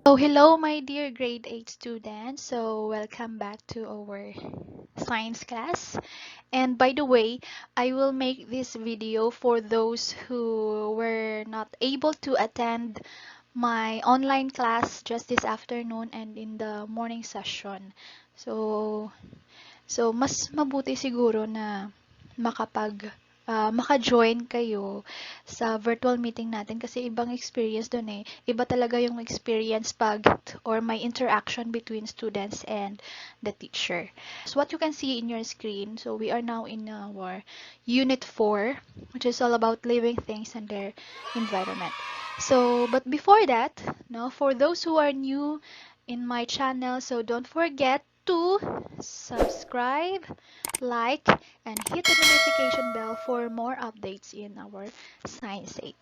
So hello my dear grade 8 students. So welcome back to our science class. And by the way, I will make this video for those who were not able to attend my online class just this afternoon and in the morning session. So mas mabuti siguro na maka-join kayo sa virtual meeting natin kasi ibang experience dun eh. Iba talaga yung experience pag or my interaction between students and the teacher. So what you can see in your screen, so we are now in our unit 4, which is all about living things and their environment. So, but before that, no, for those who are new in my channel, so don't forget to subscribe, like, and hit the notification bell for more updates in our Science 8.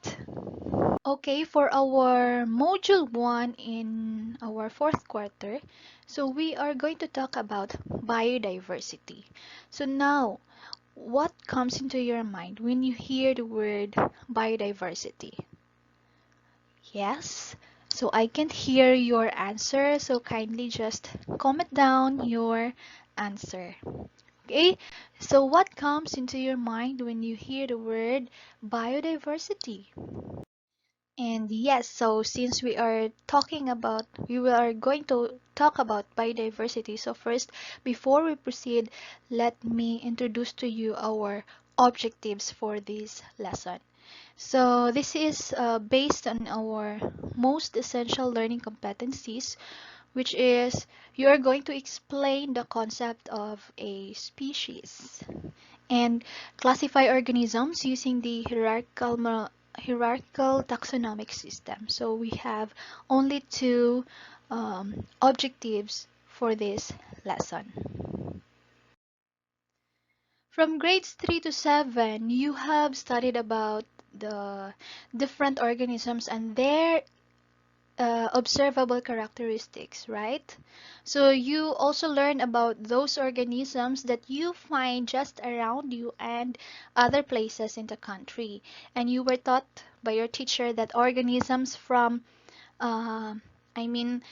Okay, for our Module 1 in our fourth quarter, so we are going to talk about biodiversity. So now, what comes into your mind when you hear the word biodiversity? Yes? So I can't hear your answer, so kindly just comment down your answer. Okay, so what comes into your mind when you hear the word biodiversity? And yes, so since we are going to talk about biodiversity. So first, before we proceed, let me introduce to you our objectives for this lesson. So this is based on our most essential learning competencies, which is you are going to explain the concept of a species and classify organisms using the hierarchical taxonomic system. So we have only two objectives for this lesson. From grades 3 to 7, you have studied about the different organisms and their observable characteristics, right? So you also learn about those organisms that you find just around you and other places in the country. And you were taught by your teacher that organisms from, uh, I mean,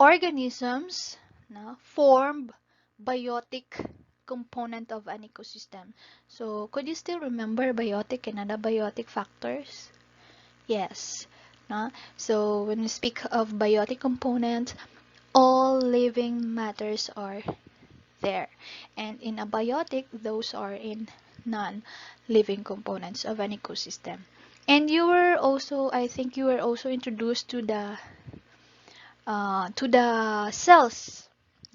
organisms no, form biotic component of an ecosystem. So could you still remember biotic and anabiotic factors? Yes. No? So when we speak of biotic component, all living matters are there. And in abiotic, those are in non-living components of an ecosystem. And you were also, I think you were also introduced to the cells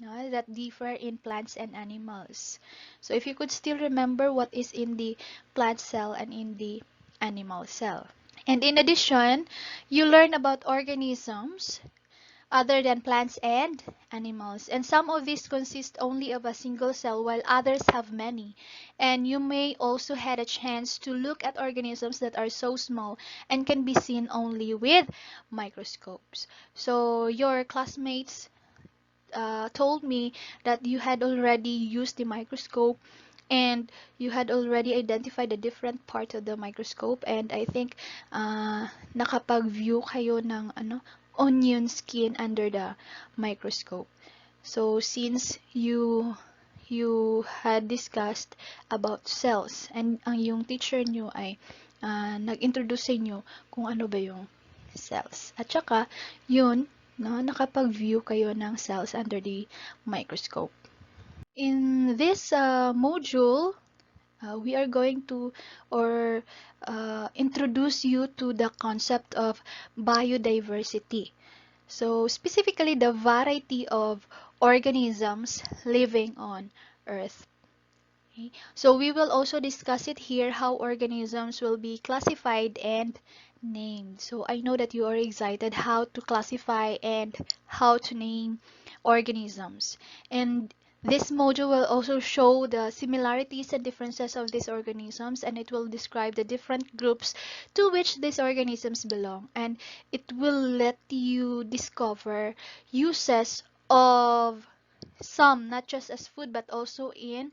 no, that differ in plants and animals. So if you could still remember what is in the plant cell and in the animal cell. And in addition, you learn about organisms other than plants and animals. And some of these consist only of a single cell while others have many. And you may also had a chance to look at organisms that are so small and can be seen only with microscopes. So your classmates told me that you had already used the microscope and you had already identified the different parts of the microscope, and I think nakapag-view kayo ng onion skin under the microscope. So since you had discussed about cells and ang yung teacher nyo ay nag-introduce sa inyo kung ano ba yung cells. At saka yun, no, nakapag-view kayo ng cells under the microscope. In this module, we are going to or introduce you to the concept of biodiversity. So specifically the variety of organisms living on Earth. Okay. So we will also discuss it here how organisms will be classified and named. So I know that you are excited how to classify and how to name organisms. And this module will also show the similarities and differences of these organisms, and it will describe the different groups to which these organisms belong. And it will let you discover uses of some, not just as food, but also in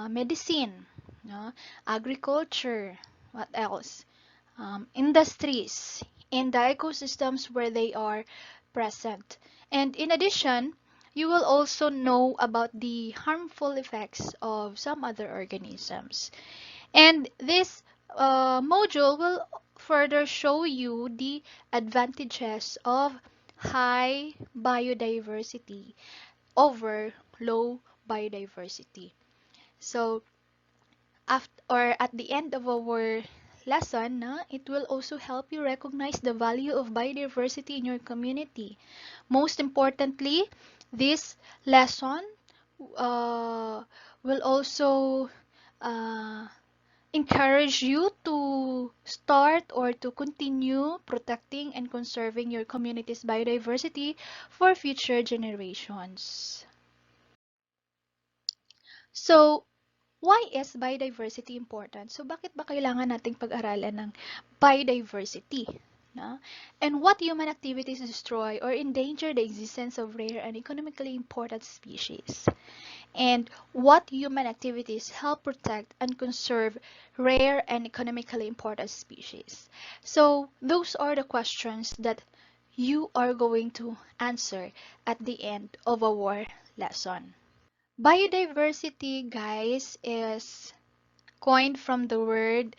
medicine, no? Agriculture, what else? Industries, in the ecosystems where they are present. And in addition, you will also know about the harmful effects of some other organisms. And this module will further show you the advantages of high biodiversity over low biodiversity. So, after or at the end of our lesson, it will also help you recognize the value of biodiversity in your community. Most importantly, this lesson uh, will also uh, encourage you to start or to continue protecting and conserving your community's biodiversity for future generations. So, why is biodiversity important? So, bakit ba kailangan nating pag-aralan ng biodiversity? No? And what human activities destroy or endanger the existence of rare and economically important species? And what human activities help protect and conserve rare and economically important species? So, those are the questions that you are going to answer at the end of our lesson. Biodiversity, guys, is coined from the word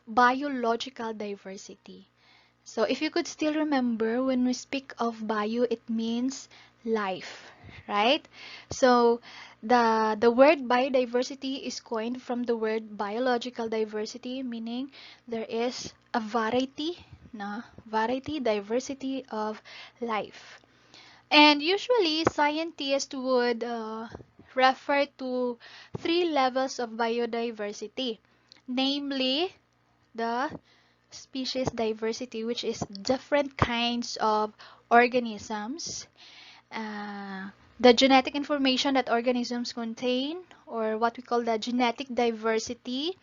biological diversity. So if you could still remember, when we speak of bio, it means life, right? So the word biodiversity is coined from the word biological diversity, meaning there is a variety, diversity of life. And usually, scientists would refer to three levels of biodiversity, namely the species diversity, which is different kinds of organisms, the genetic information that organisms contain, or what we call the genetic diversity,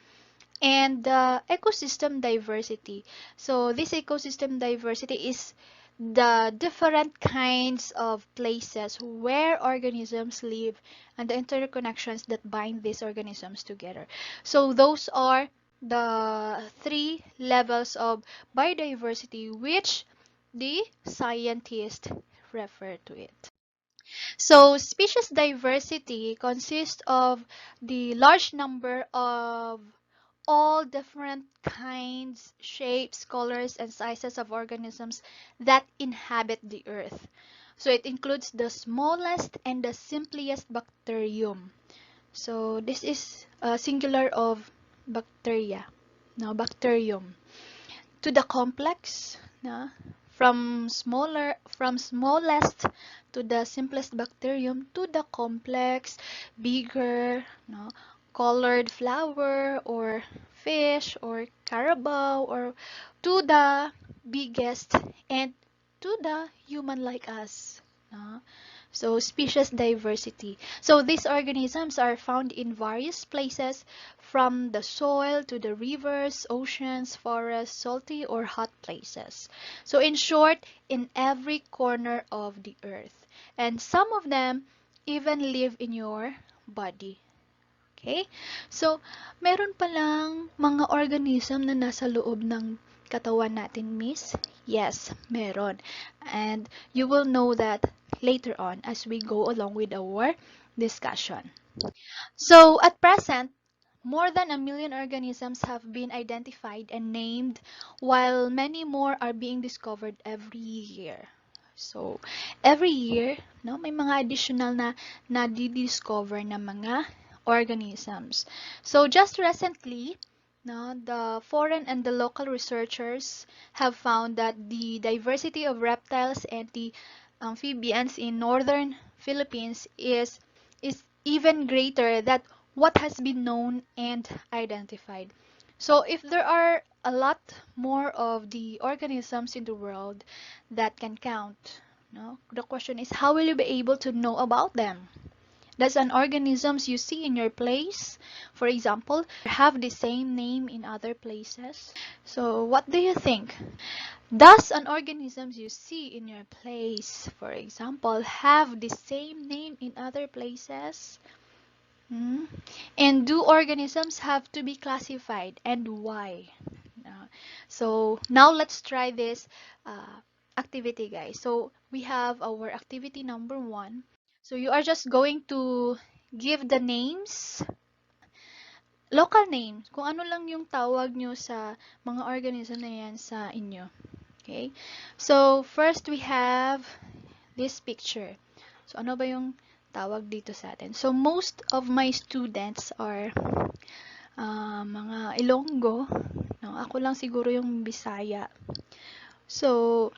and the ecosystem diversity. So this ecosystem diversity is the different kinds of places where organisms live and the interconnections that bind these organisms together. So those are the three levels of biodiversity which the scientists refer to it. So species diversity consists of the large number of all different kinds, shapes, colors, and sizes of organisms that inhabit the earth. So it includes the smallest and the simplest bacterium. So this is a singular of bacteria. Now, bacterium. To the complex, from smallest to the simplest bacterium to the complex, bigger, colored flower or fish or carabao, or to the biggest and to the human like us. No? So species diversity. So these organisms are found in various places, from the soil to the rivers, oceans, forests, salty or hot places. So in short, in every corner of the earth. And some of them even live in your body. Okay? So, meron palang mga organism na nasa loob ng katawan natin, Miss? Yes, meron. And you will know that later on as we go along with our discussion. So, at present, more than 1 million organisms have been identified and named, while many more are being discovered every year. So, every year, may mga additional na nadi-discover na mga organisms. So, just recently, the foreign and the local researchers have found that the diversity of reptiles and the amphibians in northern Philippines is even greater than what has been known and identified. So if there are a lot more of the organisms in the world that can count, the question is, how will you be able to know about them? Does an organisms you see in your place, for example, have the same name in other places? So what do you think? Does an organisms you see in your place, for example, have the same name in other places? Hmm? And do organisms have to be classified, and why? So now let's try this activity, guys. So we have our activity number 1. So you are just going to give the names, local names, kung ano lang yung tawag nyo sa mga organism na yan sa inyo. Okay? So first we have this picture. So ano ba yung tawag dito sa atin? So most of my students are mga Ilonggo. No? Ako lang siguro yung Bisaya. So,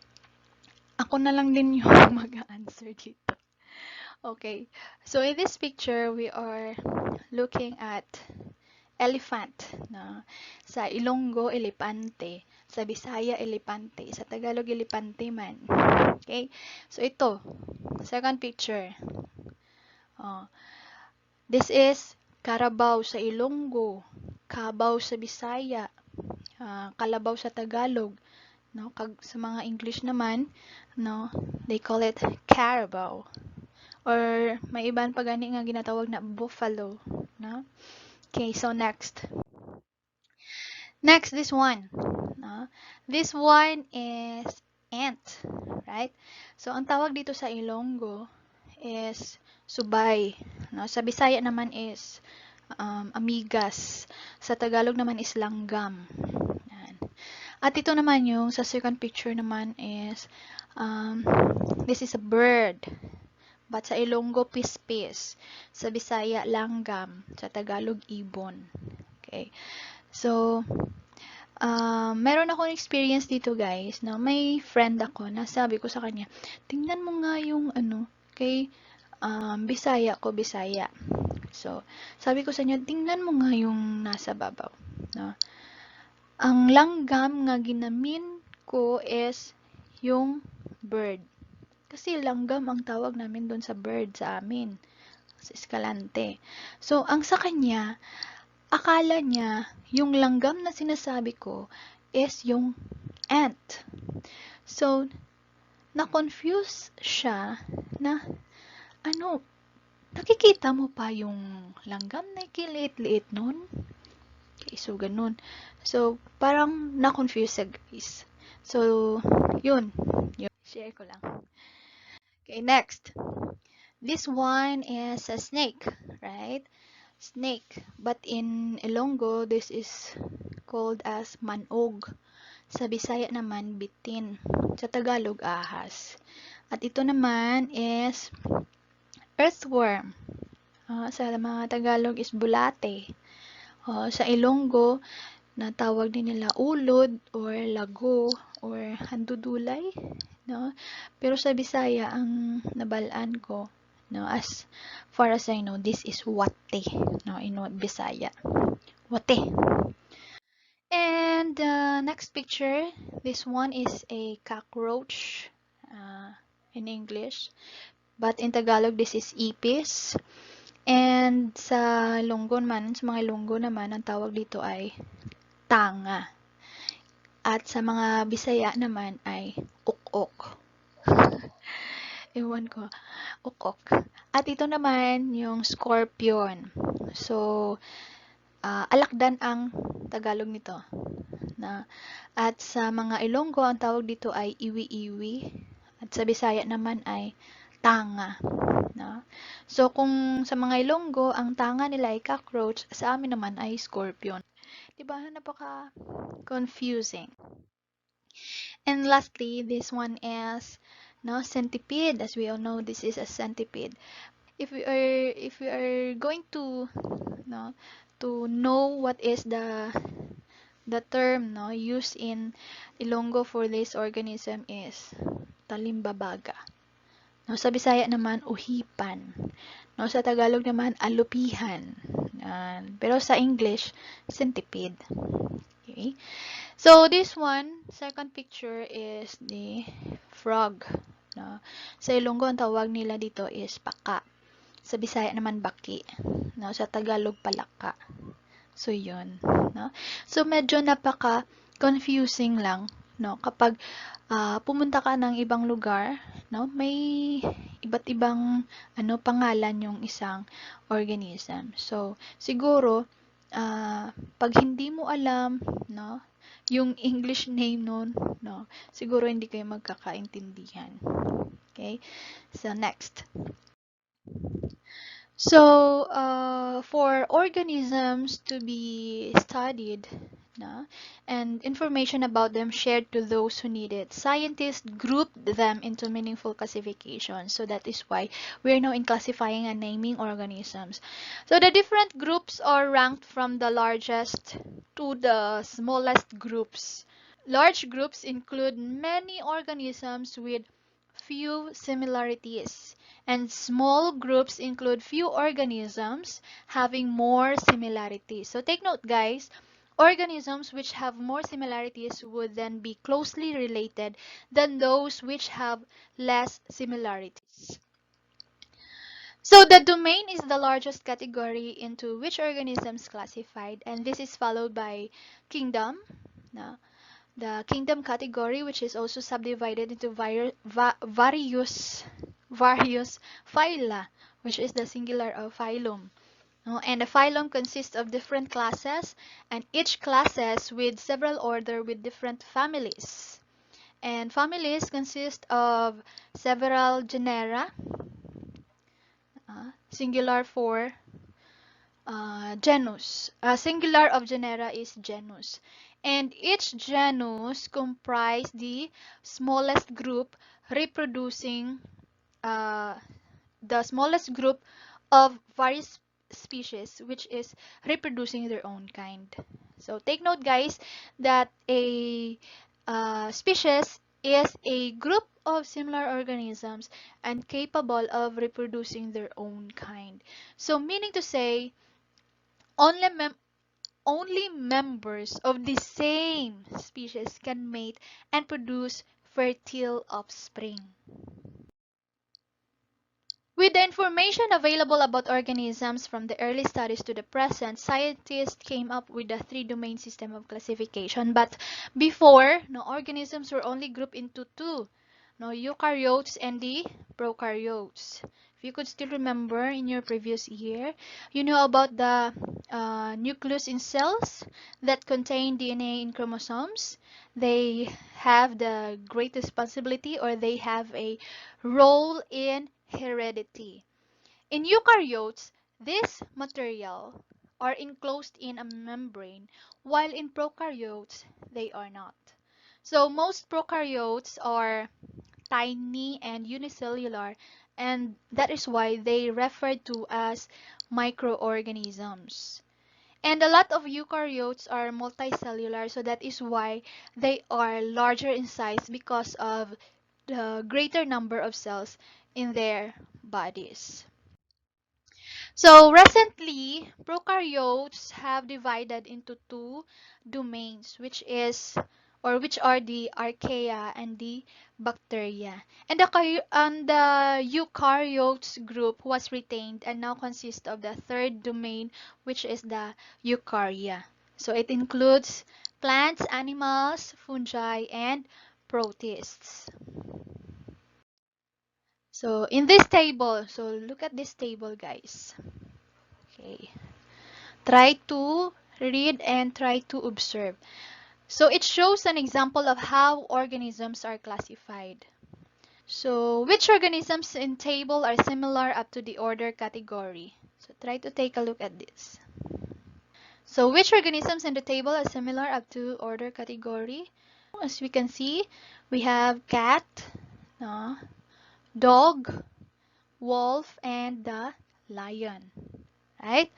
ako na lang din yung mag-answer dito. Okay. So, in this picture, we are looking at elephant. No? Sa Ilonggo, elepante. Sa Bisaya, elepante. Sa Tagalog, elepante man. Okay. So, ito. Second picture. Oh, this is Carabao sa Ilonggo. Kabaw sa Bisaya. Kalabaw sa Tagalog. No, sa mga English naman, no, they call it carabao. Or may iban pa gani nga ginatawag na buffalo, no? Okay, so next. Next, this one. No? This one is ant, right? So ang tawag dito sa Ilonggo is subay, no? Sa Bisaya naman is amigas. Sa Tagalog naman is langgam. At ito naman yung sa second picture naman is this is a bird. But sa Ilonggo, pispis. Sa Bisaya, langgam. Sa Tagalog, ibon. Okay. So, meron akong experience dito, guys, na may friend ako na sabi ko sa kanya, tingnan mo nga yung kay Bisaya ko, Bisaya. So, sabi ko sa kanya, tingnan mo nga yung nasa babaw. No? Ang langgam nga ginamin ko is yung bird. Kasi langgam ang tawag namin doon sa bird sa amin. Sa Escalante. So, ang sa kanya, akala niya yung langgam na sinasabi ko is yung ant. So, na-confuse siya na nakikita mo pa yung langgam na kiliit-liit nun? Okay, so ganun. So, parang na-confuse siya, guys. So, yun. Share ko lang. Okay, next. This one is a snake, right? Snake. But in Ilonggo, this is called as manog. Sa Bisaya naman, bitin. Sa Tagalog, ahas. At ito naman is earthworm. Sa mga Tagalog is bulate. Sa Ilonggo, natawag din nila ulod or lago or handudulay, no? Pero sa Bisaya, ang nabalaan ko, no, as far as I know, this is wate, no, in Bisaya. Wate. And next picture, this one is a cockroach in English. But in Tagalog, this is ipis. And sa Ilonggo naman, sa mga Ilonggo naman, ang tawag dito ay tanga. At sa mga Bisaya naman ay ukok. Ewan ko. Ukok. At ito naman yung scorpion. So, alakdan ang Tagalog nito. At sa mga Ilonggo, ang tawag dito ay iwi-iwi. At sa Bisaya naman ay tanga. No? So, kung sa mga Ilonggo, ang tanga nila ay cockroach, sa amin naman ay scorpion. Diba? Napaka-confusing. And lastly, this one is centipede. As we all know, this is a centipede. If we are going to know what is the term used in Ilonggo for this organism is talimbabaga. No, sa Bisaya naman, uhipan. No, sa Tagalog naman, alupihan. Pero sa English, centipede. Okay. So, this one, second picture is the frog. No? Sa Ilonggo, ang tawag nila dito is paka. Sa Bisaya naman, baki. No? Sa Tagalog, palaka. So, yun. No? So, medyo napaka-confusing lang. No? Kapag pumunta ka ng ibang lugar, no, may iba't ibang pangalan yung isang organism. So, siguro, pag hindi mo alam, no, yung English name nun, no, siguro hindi kayo magkakaintindihan. Okay? So, next. So, for organisms to be studied, na, and information about them shared to those who need it, scientists grouped them into meaningful classifications. So that is why we're now in classifying and naming organisms. So the different groups are ranked from the largest to the smallest groups. Large groups include many organisms with few similarities, and small groups include few organisms having more similarities. So take note, guys, organisms which have more similarities would then be closely related than those which have less similarities. So the domain is the largest category into which organisms classified, and this is followed by kingdom. No? The kingdom category, which is also subdivided into various phyla, which is the singular of phylum. No? And a phylum consists of different classes, and each classes with several order with different families. And families consist of several genera, singular for genus. Singular of genera is genus. And each genus comprise the smallest group reproducing uh, the smallest group of various species which is reproducing their own kind. So take note, guys, that a species is a group of similar organisms and capable of reproducing their own kind. So meaning to say, only only members of the same species can mate and produce fertile offspring. With the information available about organisms from the early studies to the present, scientists came up with a three-domain system of classification. But before, no, organisms were only grouped into two, no, eukaryotes and the prokaryotes. If you could still remember in your previous year, you know about the nucleus in cells that contain DNA in chromosomes. They have the great responsibility, or they have a role in heredity. In eukaryotes, this material are enclosed in a membrane, while in prokaryotes, they are not. So most prokaryotes are tiny and unicellular, and that is why they referred to as microorganisms. And a lot of eukaryotes are multicellular, so that is why they are larger in size because of the greater number of cells in their bodies. So recently, prokaryotes have divided into two domains, which are the archaea and the bacteria. And the eukaryotes group was retained and now consists of the third domain, which is the eukarya. So it includes plants, animals, fungi, and protists. So in this table, so look at this table, guys. Okay. Try to read and try to observe. So it shows an example of how organisms are classified. So which organisms in table are similar up to the order category? So try to take a look at this. So which organisms in the table are similar up to order category? As we can see, we have cat, uh, dog, wolf, and the lion, right?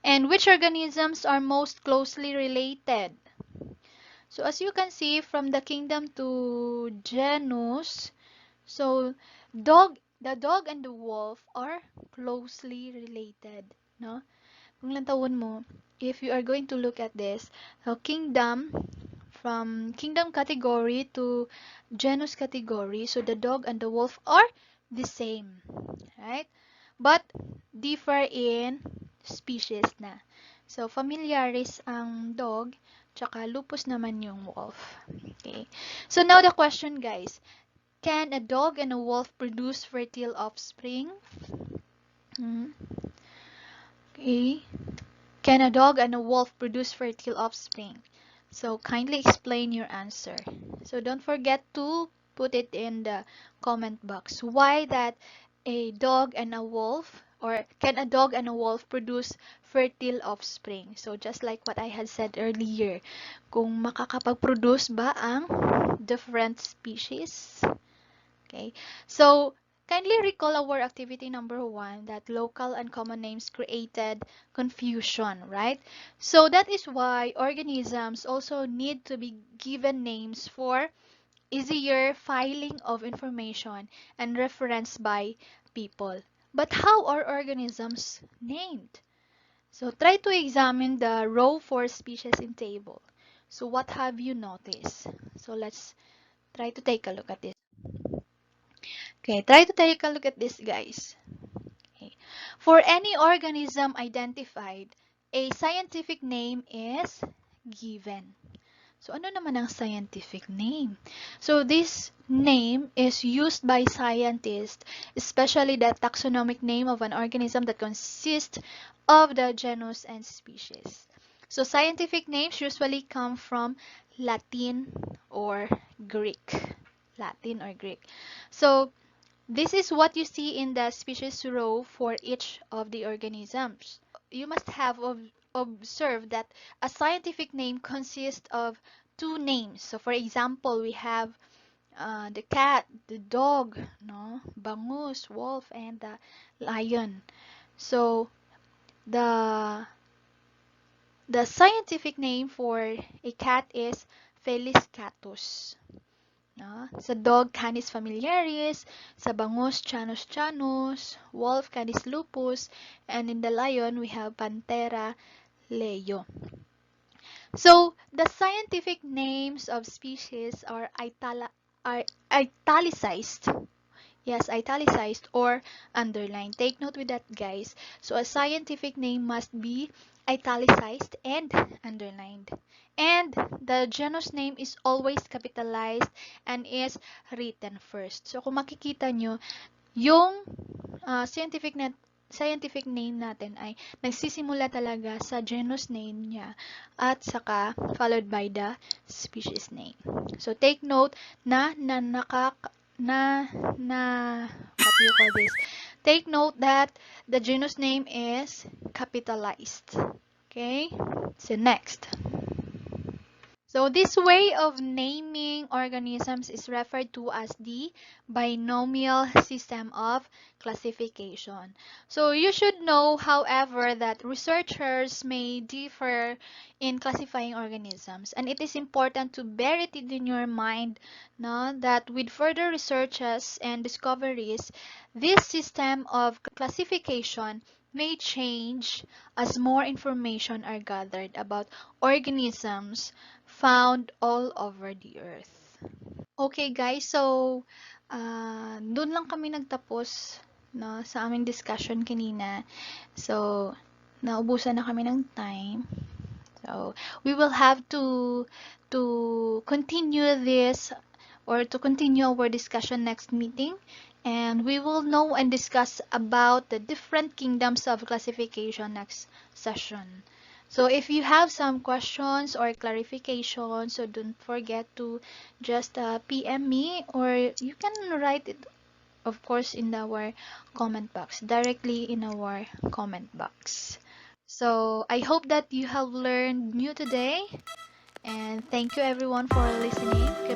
And which organisms are most closely related? So as you can see from the kingdom to genus, so the dog and the wolf are closely related, no? Kung lantawon mo, if you are going to look at this, so kingdom, from kingdom category to genus category, so the dog and the wolf are the same, right? But differ in species na. So familiaris ang dog, tsaka lupus naman yung wolf. Okay. So now the question, guys, can a dog and a wolf produce fertile offspring? Hmm. Okay. Can a dog and a wolf produce fertile offspring? So kindly explain your answer. So don't forget to put it in the comment box. Why that a dog and a wolf, or can a dog and a wolf produce fertile offspring? So just like what I had said earlier, kung makakapag-produce ba ang different species? Okay, so kindly recall our activity number 1, that local and common names created confusion, right? So that is why organisms also need to be given names for easier filing of information and reference by people. But how are organisms named? So try to examine the row for species in table. So what have you noticed? So let's try to take a look at this. Okay, try to take a look at this, guys. Okay. For any organism identified, a scientific name is given. So, ano naman ang scientific name? So, this name is used by scientists, especially the taxonomic name of an organism that consists of the genus and species. So, scientific names usually come from Latin or Greek. Latin or Greek. So, this is what you see in the species row for each of the organisms. You must have observed that a scientific name consists of two names. So, for example, we have the cat, the dog, no, bangus, wolf, and the lion. So, the the scientific name for a cat is Felis catus. No? Sa dog, Canis familiaris. Sa bangus, Chanus chanus. Wolf, Canis lupus. And in the lion, we have Panthera leo. So, the scientific names of species are italicized. Yes, italicized or underlined. Take note with that, guys. So, a scientific name must be italicized and underlined. And the genus name is always capitalized and is written first. So, kung makikita nyo, yung scientific name natin ay nagsisimula talaga sa genus name niya at saka followed by the species name. So, take note na what do you call this? Take note that the genus name is capitalized. Okay? So, next. So this way of naming organisms is referred to as the binomial system of classification. So you should know, however, that researchers may differ in classifying organisms, and it is important to bear it in your mind, no, that with further researches and discoveries, this system of classification may change as more information are gathered about organisms found all over the earth. Okay guys, so doon lang kami nagtapos, no, sa aming discussion kanina. So, naubusan na kami ng time. So, we will have to continue this or to continue our discussion next meeting, and we will know and discuss about the different kingdoms of classification next session. So if you have some questions or clarifications, so don't forget to just PM me, or you can write it, of course, in our comment box, directly in our comment box. So I hope that you have learned new today, and thank you everyone for listening.